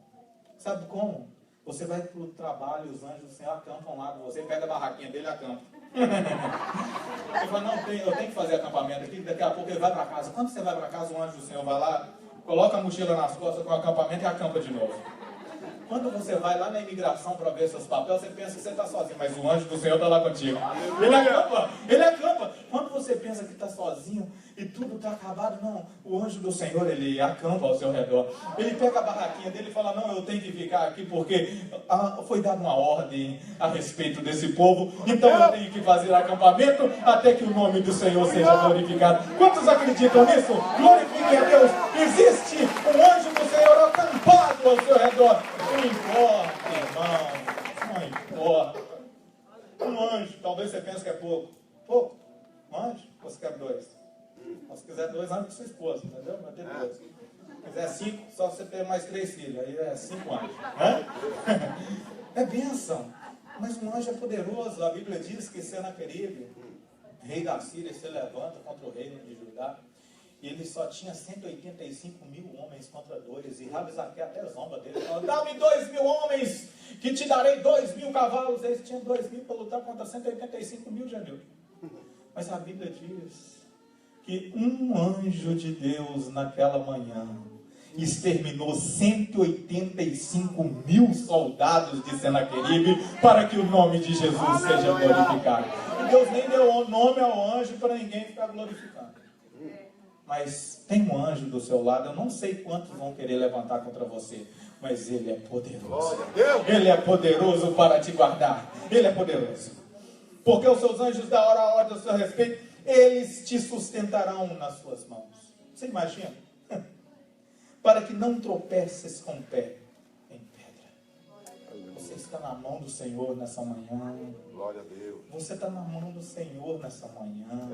Sabe como? Você vai para o trabalho e os anjos do Senhor acampam lá com você, pega a barraquinha dele e acampa. Ele fala, não, eu tenho que fazer acampamento aqui, daqui a pouco ele vai para casa. Quando você vai para casa, o anjo do Senhor vai lá, coloca a mochila nas costas com o acampamento e acampa de novo. Quando você vai lá na imigração para ver seus papéis, você pensa que você está sozinho, mas o anjo do Senhor está lá contigo. Ele acampa, ele acampa. Quando você pensa que está sozinho e tudo está acabado, não. O anjo do Senhor, ele acampa ao seu redor. Ele pega a barraquinha dele e fala, não, eu tenho que ficar aqui porque foi dada uma ordem a respeito desse povo. Então eu tenho que fazer acampamento até que o nome do Senhor seja glorificado. Quantos acreditam nisso? Glorifiquem a Deus. Existe um anjo do Senhor acampado ao seu redor. Não importa, irmão. Não importa. Um anjo, talvez você pense que é pouco. Pouco? Um anjo? Ou você quer dois? Ou se quiser dois, ande com sua esposa, entendeu? Vai ter dois. Se quiser 5, só você ter mais 3 filhos. Aí é 5 anjos. Né? É bênção. Mas um anjo é poderoso. A Bíblia diz que Senaqueribe, rei da Síria, se levanta contra o reino de Judá. E ele só tinha 185 mil homens contra 2. E Rabsaque até zomba dele. Falando, dá-me 2.000 homens, que te darei 2.000 cavalos. Eles tinham 2.000 para lutar contra 185 mil Janil. Mas a Bíblia diz que um anjo de Deus naquela manhã exterminou 185 mil soldados de Senaqueribe para que o nome de Jesus seja glorificado. E Deus nem deu nome ao anjo para ninguém ficar glorificando. Mas tem um anjo do seu lado, eu não sei quantos vão querer levantar contra você, mas ele é poderoso. Ele é poderoso para te guardar. Ele é poderoso. Porque os seus anjos da hora a ordem ao seu respeito, eles te sustentarão nas suas mãos. Você imagina? Para que não tropeces com o pé em pedra. Você está na mão do Senhor nessa manhã. Glória a Deus. Você está na mão do Senhor nessa manhã.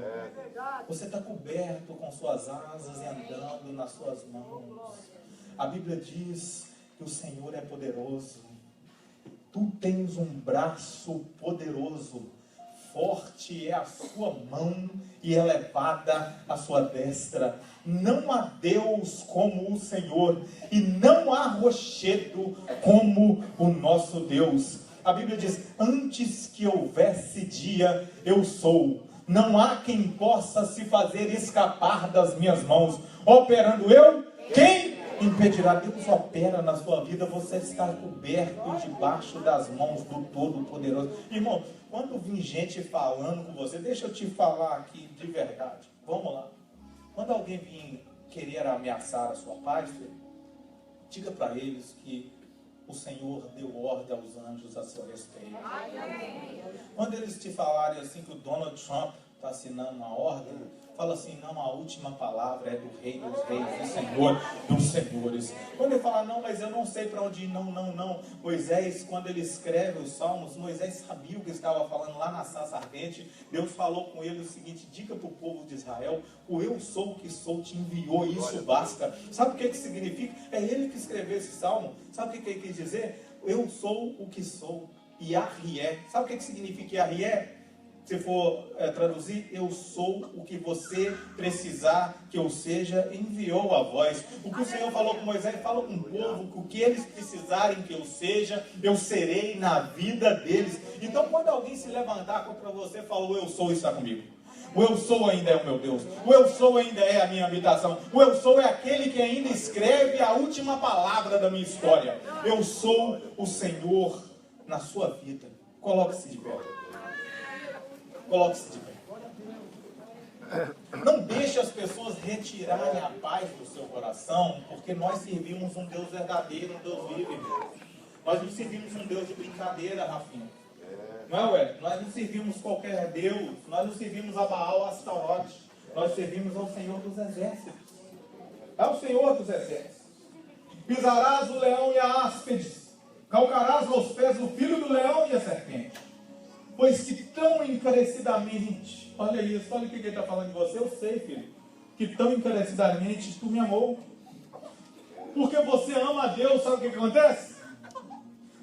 Você está coberto com suas asas e andando nas suas mãos. A Bíblia diz que o Senhor é poderoso. Tu tens um braço poderoso. Forte é a sua mão e elevada a sua destra. Não há Deus como o Senhor e não há rochedo como o nosso Deus. A Bíblia diz, antes que houvesse dia, eu sou. Não há quem possa se fazer escapar das minhas mãos. Operando eu, quem impedirá? Deus opera na sua vida, você está coberto debaixo das mãos do Todo-Poderoso. Irmão, quando vir gente falando com você, deixa eu te falar aqui de verdade. Vamos lá. Quando alguém vir querer ameaçar a sua paz, diga para eles que o Senhor deu ordem aos anjos a seu respeito. Quando eles te falarem assim que o Donald Trump está assinando uma ordem, fala assim, não, a última palavra é do Rei dos Reis, do Senhor dos Senhores. Quando ele fala, não, mas eu não sei para onde ir, não. Moisés, quando ele escreve os Salmos, Moisés sabia o que estava falando lá na sarça ardente. Deus falou com ele o seguinte, diga para o povo de Israel, o eu sou o que sou te enviou, isso basta. Sabe o que significa? É ele que escreveu esse Salmo. Sabe o que ele quis dizer? Eu sou o que sou. Yahrié. Sabe o que significa Yahrié? Se for traduzir, eu sou o que você precisar que eu seja, enviou a voz. O que o Senhor falou com Moisés, fala com o povo, que o que eles precisarem que eu seja, eu serei na vida deles. Então, quando alguém se levantar contra você, fala, o eu sou está comigo. O eu sou ainda é o meu Deus. O eu sou ainda é a minha habitação. O eu sou é aquele que ainda escreve a última palavra da minha história. Eu sou o Senhor na sua vida. Coloque-se de pé. Coloque-se de pé. Não deixe as pessoas retirarem a paz do seu coração, porque nós servimos um Deus verdadeiro, um Deus vivo. Nós não servimos um Deus de brincadeira, Rafinha. Não é, ué? Nós não servimos qualquer Deus. Nós não servimos a Baal, a Astarote. Nós servimos ao Senhor dos Exércitos. É o Senhor dos Exércitos. Pisarás o leão e a áspides. Calcarás aos pés o filho do leão e a serpente. Pois que tão encarecidamente, olha isso, olha o que ele está falando de você, eu sei, filho, que tão encarecidamente tu me amou. Porque você ama a Deus, sabe o que acontece?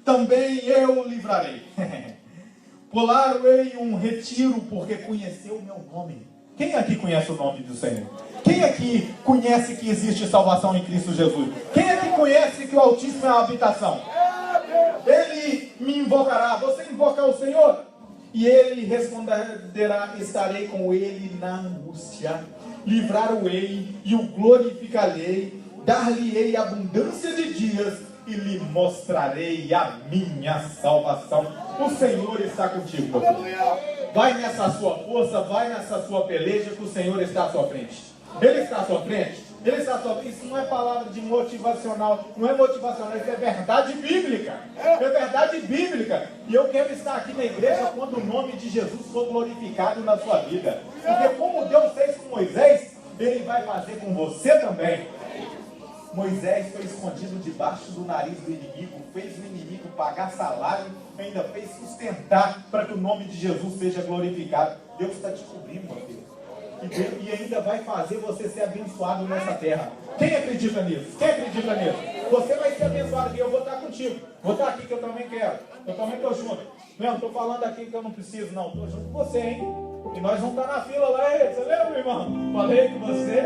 Também eu o livrarei. Pular-ei um retiro, porque conheceu o meu nome. Quem aqui conhece o nome do Senhor? Quem aqui conhece que existe salvação em Cristo Jesus? Quem aqui conhece que o Altíssimo é a habitação? Ele me invocará. Você invoca o Senhor? E ele responderá, estarei com ele na angústia, livrar-o-ei e o glorificarei, dar-lhe-ei abundância de dias e lhe mostrarei a minha salvação. O Senhor está contigo, meu filho. Vai nessa sua força, vai nessa sua peleja, que o Senhor está à sua frente. Ele está à sua frente. Ele está à sua frente. Isso não é palavra de motivacional, não é motivacional, isso é verdade bíblica. É verdade bíblica. E eu quero estar aqui na igreja quando o nome de Jesus for glorificado na sua vida. Porque como Deus fez com Moisés, Ele vai fazer com você também. Moisés foi escondido debaixo do nariz do inimigo, fez o inimigo pagar salário, ainda fez sustentar para que o nome de Jesus seja glorificado. Deus está te cobrindo, meu filho. E ainda vai fazer você ser abençoado nessa terra. Quem acredita nisso? Quem acredita nisso? Você vai ser abençoado aqui, eu vou estar contigo. Vou estar aqui que eu também quero. Eu também estou junto. Não estou falando aqui que eu não preciso, não. Estou junto com você, hein? E nós vamos estar na fila lá. Você lembra, irmão? Falei com você.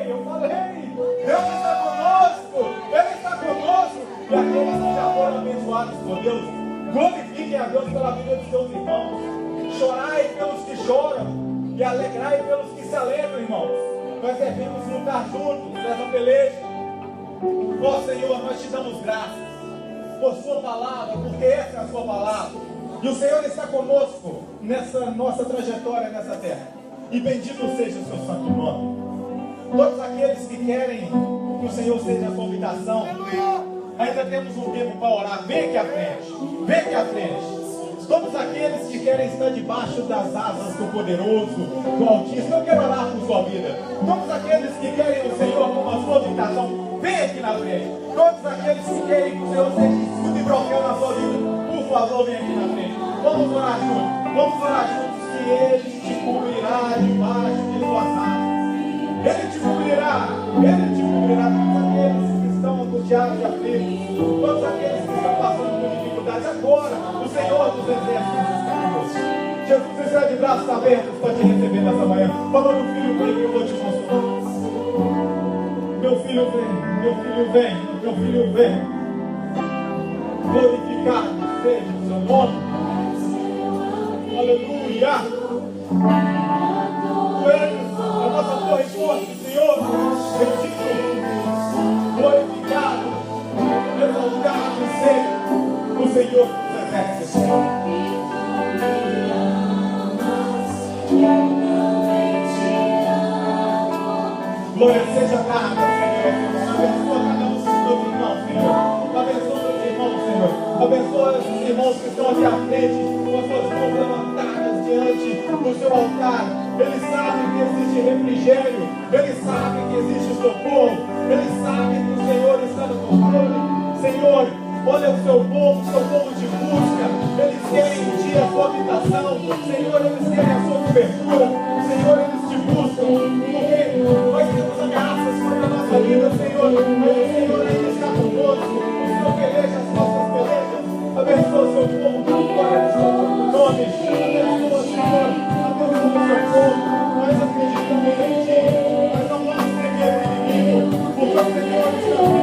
Eu falei. Deus está conosco. Ele está conosco. E aqueles que já foram abençoados por Deus, glorifiquem a Deus pela vida dos seus irmãos. Chorai pelos que choram. E alegrai pelos que se alegram, irmãos. Nós devemos lutar juntos nessa peleja. Ó Senhor, nós te damos graças por sua palavra, porque essa é a sua palavra. E o Senhor está conosco nessa nossa trajetória nessa terra. E bendito seja o seu santo nome. Todos aqueles que querem que o Senhor seja a sua habitação, ainda temos um tempo para orar. Vem aqui à frente. Vem aqui à frente. Todos aqueles que querem estar debaixo das asas do poderoso, do Altíssimo, eu quero orar por sua vida. Todos aqueles que querem o Senhor como a sua habitação, vem aqui na frente. Todos aqueles que querem que o Senhor seja escudo e broquel na sua vida, por favor, vem aqui na frente. Vamos orar juntos. Vamos orar juntos que Ele te cobrirá debaixo de suas asas. Ele te cobrirá. Ele te cobrirá. Todos aqueles que estão angustiados e aflitos, todos aqueles que estão passando por dificuldades agora, o Senhor dos exércitos está conosco. Jesus está de braços abertos para te receber nessa manhã. Fala do filho, vem que eu vou te consolar. Meu filho vem, meu filho vem, meu filho vem. Glorificado seja o seu nome. Aleluia. Tu és a nossa torre forte, Senhor. Bendito, glorificado, exaltado seja o Senhor dos exércitos. Glória seja dada, Senhor. Abençoa cada um dos meus irmãos, Senhor. Abençoa meus irmãos, Senhor. Abençoa esses irmãos que estão aqui à frente, com as suas mãos levantadas diante do seu altar. Eles sabem que existe refrigério. Eles sabem que existe socorro. Eles sabem que o Senhor está no controle. Senhor, olha o seu povo de busca. Eles querem em ti a sua habitação. Senhor, eles querem a sua cobertura. Senhor, eles te buscam. Porque nós temos ameaças contra a nossa vida, Senhor. Mas o Senhor ainda está conosco. O Senhor peleja as nossas pelejas. Abençoa o seu povo com glória do seu nome. Abençoa, Senhor. Abençoa o seu povo. Nós acreditamos em ti. Nós não vamos temer o inimigo. Porque o Senhor está